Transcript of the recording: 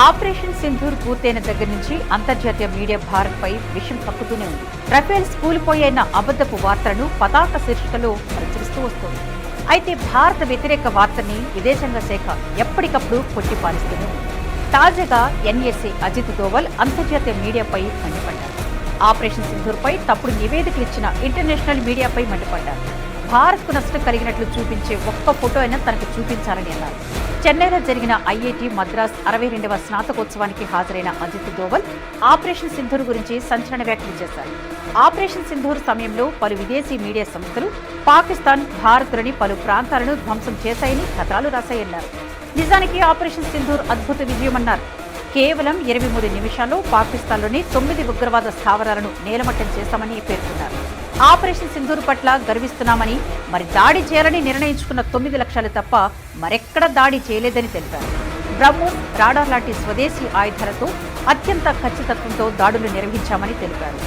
Operation Sindoor పూర్తయిన దగ్గర నుంచి అంతర్జాతీయ మీడియా భారత్ పై విషం కక్కుతూనే ఉంది. రఫేల్ కూలిపోయైన అబద్ధపు వార్తలను పతాక శీర్షికలో ప్రచురిస్తూ వస్తోంది. అయితే భారత వ్యతిరేక వార్తని విదేశాంగ శాఖ ఎప్పటికప్పుడు కొట్టిపారిస్తూనే ఉంది. తాజాగా ఎన్ఎస్ఏ అజిత్ దోవల్ అంతర్జాతీయ మీడియాపై మండిపడ్డారు. ఆపరేషన్ సింధూర్ పై తప్పుడు నివేదికలు ఇచ్చిన ఇంటర్నేషనల్ మీడియాపై మండిపడ్డారు. భారత్కు నష్టం కలిగినట్లు చూపించే ఒక్క ఫోటో అయినా తనకు చూపించాలని అన్నారు. చెన్నైలో జరిగిన ఐఐటి మద్రాస్ 62వ స్నాతకోత్సవానికి హాజరైన అజిత్ దోవల్ ఆపరేషన్ సింధూర్ గురించి సంచలన వ్యాఖ్యలు చేశారు. ఆపరేషన్ సింధూర్ సమయంలో పలు విదేశీ మీడియా సంస్థలు పాకిస్తాన్, భారత్లోని పలు ప్రాంతాలను ధ్వంసం చేశాయని కథనాలు రాశాయన్నారు. నిజానికి ఆపరేషన్ సింధూర్ అద్భుత విజయమన్నారు. కేవలం 23 నిమిషాల్లో పాకిస్తాన్లోని 9 ఉగ్రవాద స్థావరాలను నేలమట్టం చేశామని పేర్కొన్నారు. ఆపరేషన్ సింధూర్ పట్ల గర్విస్తున్నామని, మరి దాడి చేయాలని నిర్ణయించుకున్న 9 లక్ష్యాలు తప్ప మరెక్కడ దాడి చేయలేదని తెలిపారు. బ్రహ్మోస్, రాడార్ లాంటి స్వదేశీ ఆయుధాలతో అత్యంత ఖచ్చితత్వంతో దాడులు నిర్వహించామని తెలిపారు.